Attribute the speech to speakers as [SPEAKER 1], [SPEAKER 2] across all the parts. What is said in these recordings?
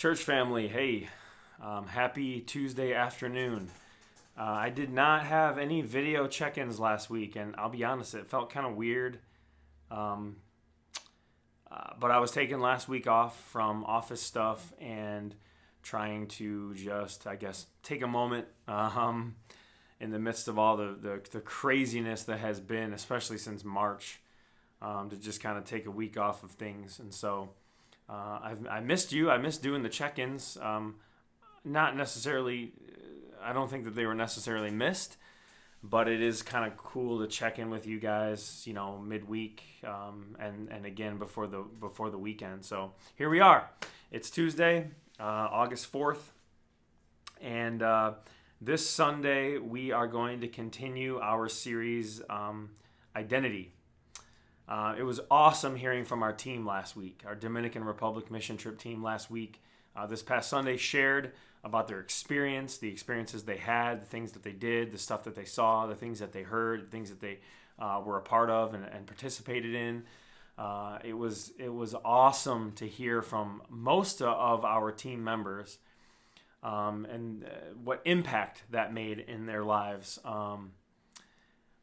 [SPEAKER 1] Church family, hey, happy Tuesday afternoon. I did not have any video check-ins last week, and I'll be honest, it felt kind of weird. Um, but I was taking last week off from office stuff and trying to just, I guess, take a moment in the midst of all the craziness that has been, especially since March, to just kind of take a week off of things. And so I missed you. I missed doing the check-ins. Not necessarily, I don't think that they were necessarily missed, but it is kind of cool to check in with you guys, midweek, and again before the weekend. So here we are. It's Tuesday, August 4th, and this Sunday we are going to continue our series, Identity. It was awesome hearing from our team last week, our Dominican Republic mission trip team last week. This past Sunday shared about their experience, the experiences they had, the things that they did, the stuff that they saw, the things that they heard, the things that they were a part of and participated in. It was awesome to hear from most of our team members and what impact that made in their lives.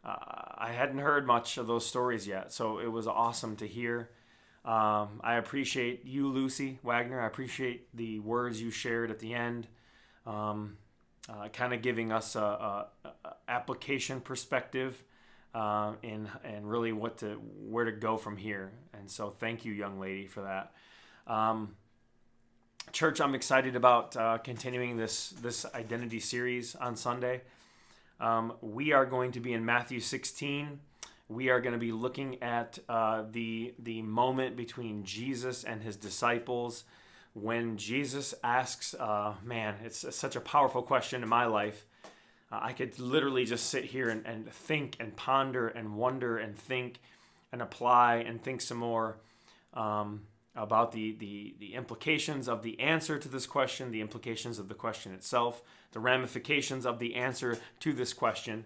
[SPEAKER 1] I hadn't heard much of those stories yet, so it was awesome to hear. I appreciate you, Lucy Wagner. I appreciate the words you shared at the end, kind of giving us a application perspective and really where to go from here. And so thank you, young lady, for that. Church, I'm excited about continuing this identity series on Sunday. We are going to be in Matthew 16. We are going to be looking at the moment between Jesus and his disciples when Jesus asks, it's such a powerful question in my life. I could literally just sit here and think and ponder and wonder and think and apply and think some more about the implications of the answer to this question, the implications of the question itself, the ramifications of the answer to this question.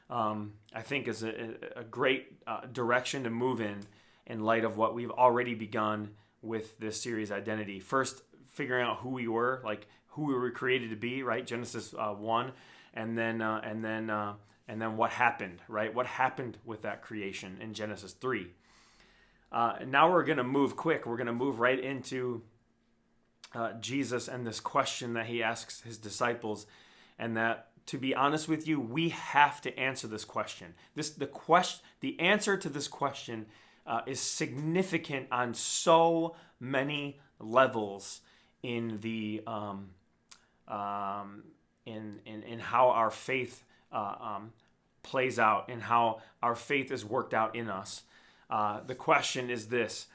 [SPEAKER 1] I think is a great direction to move in light of what we've already begun with this series, Identity. First, figuring out who we were, like who we were created to be, right? Genesis 1, and then what happened, right? What happened with that creation in Genesis 3. Now we're going to move quick. We're going to move right into Jesus and this question that he asks his disciples, and that, to be honest with you, we have to answer this question. The answer to this question is significant on so many levels in the in how our faith plays out, and how our faith is worked out in us. The question is this.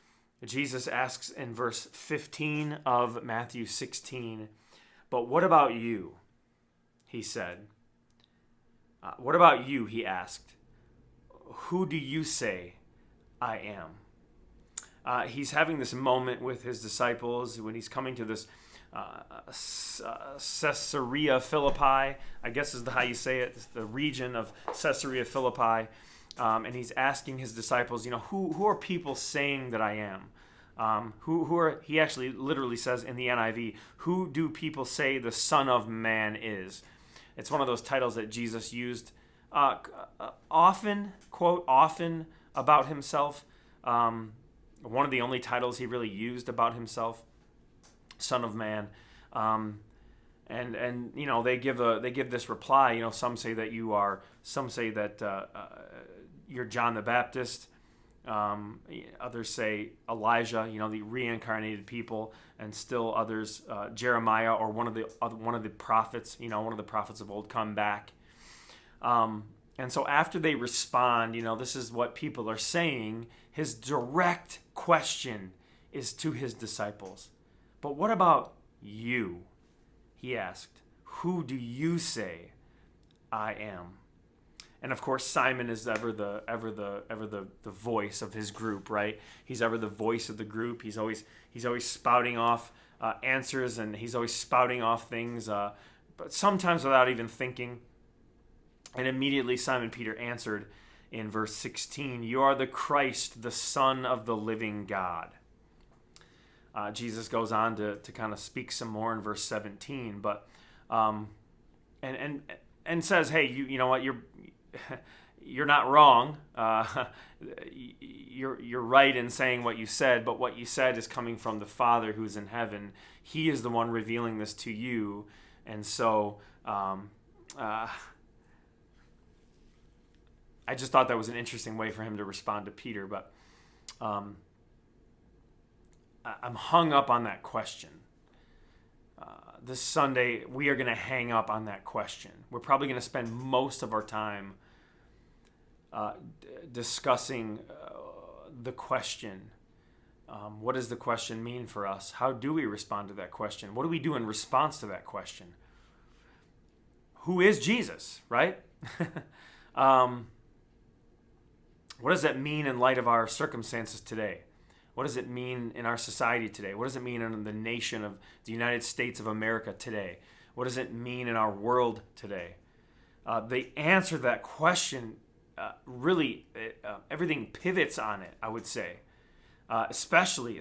[SPEAKER 1] Jesus asks in verse 15 of Matthew 16, "But what about you?" he said. What about you, he asked. "Who do you say I am?" He's having this moment with his disciples when he's coming to this Caesarea Philippi, I guess is how you say it. It's the region of Caesarea Philippi. And he's asking his disciples, who are people saying that I am? He actually literally says in the NIV, who do people say the Son of Man is? It's one of those titles that Jesus used often, quote, often about himself. One of the only titles he really used about himself, Son of Man. And they give this reply. Some say that you are. Some say that you're John the Baptist. Others say Elijah, the reincarnated people, and still others Jeremiah, or one of the prophets, one of the prophets of old, come back. And so after they respond, this is what people are saying. His direct question is to his disciples. "But what about you?" he asked. "Who do you say I am?" And of course, Simon is ever the voice of his group, right? He's ever the voice of the group. He's always spouting off answers, and he's always spouting off things, but sometimes without even thinking. And immediately Simon Peter answered in verse 16, "You are the Christ, the Son of the living God." Jesus goes on to kind of speak some more in verse 17, but um, and says, hey, you know what, you're not wrong. You're right in saying what you said, but what you said is coming from the Father who's in heaven. He is the one revealing this to you, and so I just thought that was an interesting way for him to respond to Peter. But I'm hung up on that question. This Sunday, we are going to hang up on that question. We're probably going to spend most of our time discussing the question. What does the question mean for us? How do we respond to that question? What do we do in response to that question? Who is Jesus, right? What does that mean in light of our circumstances today? What does it mean in our society today? What does it mean in the nation of the United States of America today? What does it mean in our world today? The answer to that question, everything pivots on it, I would say, especially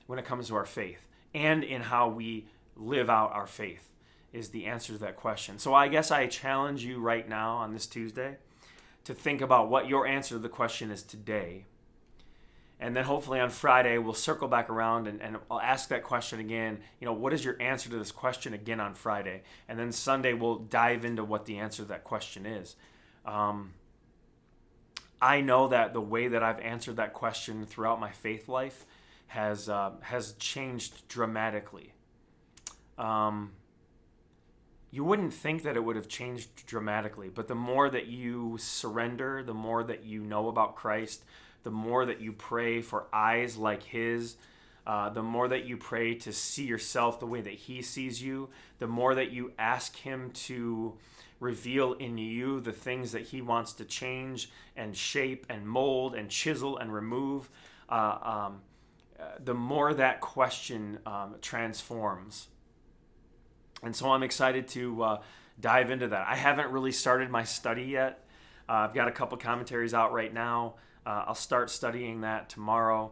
[SPEAKER 1] when it comes to our faith and in how we live out our faith is the answer to that question. So I guess I challenge you right now on this Tuesday to think about what your answer to the question is today. And then hopefully on Friday, we'll circle back around and I'll ask that question again. What is your answer to this question again on Friday? And then Sunday, we'll dive into what the answer to that question is. I know that the way that I've answered that question throughout my faith life has changed dramatically. You wouldn't think that it would have changed dramatically, but the more that you surrender, the more that you know about Christ, the more that you pray for eyes like his, the more that you pray to see yourself the way that he sees you, the more that you ask him to reveal in you the things that he wants to change and shape and mold and chisel and remove, the more that question transforms. And so I'm excited to dive into that. I haven't really started my study yet. I've got a couple commentaries out right now. I'll start studying that tomorrow,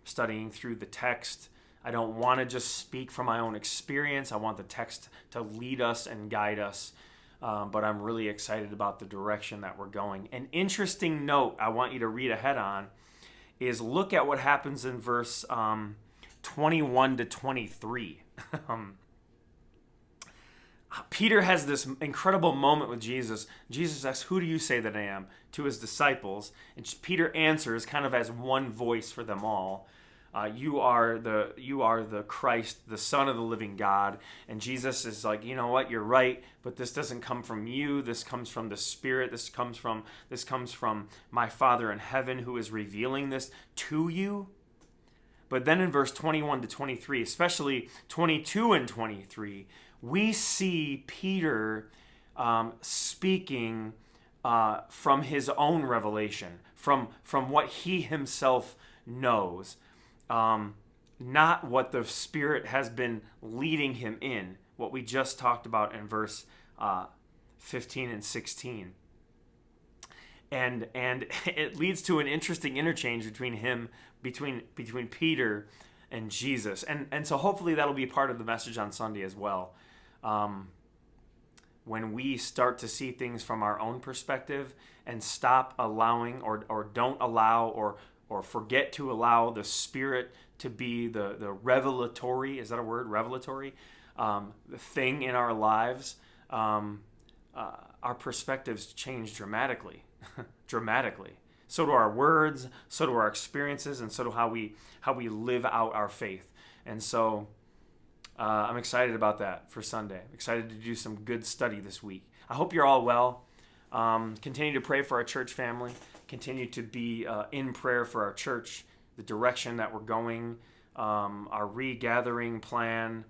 [SPEAKER 1] studying through the text. I don't want to just speak from my own experience. I want the text to lead us and guide us. But I'm really excited about the direction that we're going. An interesting note I want you to read ahead on is look at what happens in verse 21 to 23. Peter has this incredible moment with Jesus. Jesus asks, "Who do you say that I am?" to his disciples. And Peter answers kind of as one voice for them all. You are the Christ, the Son of the living God. And Jesus is like, you know what, you're right, but this doesn't come from you. This comes from the Spirit. This comes from my Father in heaven who is revealing this to you. But then in verse 21 to 23, especially 22 and 23, we see Peter speaking from his own revelation, from what he himself knows, not what the Spirit has been leading him in, what we just talked about in verse 15 and 16. And it leads to an interesting interchange between Peter and Jesus. And so hopefully that'll be part of the message on Sunday as well. When we start to see things from our own perspective and stop allowing or don't allow or forget to allow the Spirit to be the revelatory, is that a word, revelatory, the thing in our lives, our perspectives change dramatically. Dramatically. So do our words, so do our experiences, and so do how we live out our faith. And so I'm excited about that for Sunday. I'm excited to do some good study this week. I hope you're all well. Continue to pray for our church family. Continue to be in prayer for our church, the direction that we're going, our regathering plan.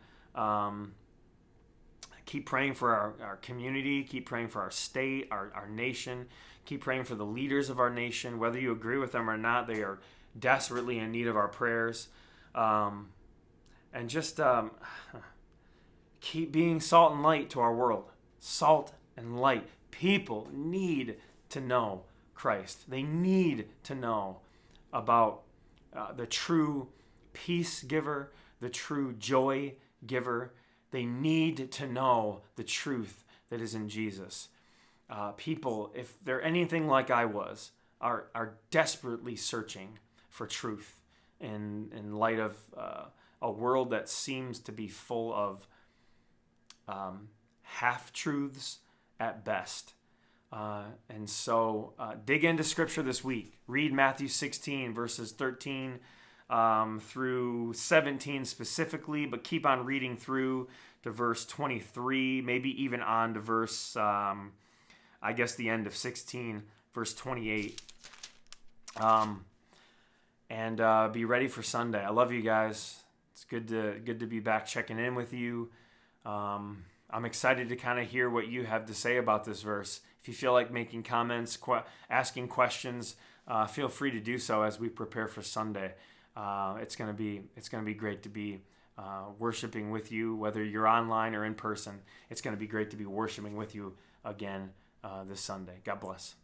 [SPEAKER 1] Keep praying for our community. Keep praying for our state, our nation. Keep praying for the leaders of our nation. Whether you agree with them or not, they are desperately in need of our prayers. And just keep being salt and light to our world. Salt and light. People need to know Christ. They need to know about the true peace giver, the true joy giver. They need to know the truth that is in Jesus. People, if they're anything like I was, are desperately searching for truth in light of a world that seems to be full of half-truths at best. And so dig into Scripture this week. Read Matthew 16, verses 13 through 17 specifically, but keep on reading through to verse 23, maybe even on to verse, I guess the end of 16, verse 28. And be ready for Sunday. I love you guys. It's good to be back checking in with you. I'm excited to kind of hear what you have to say about this verse. If you feel like making comments, asking questions, feel free to do so as we prepare for Sunday. It's gonna be great to be worshiping with you, whether you're online or in person. It's gonna be great to be worshiping with you again this Sunday. God bless.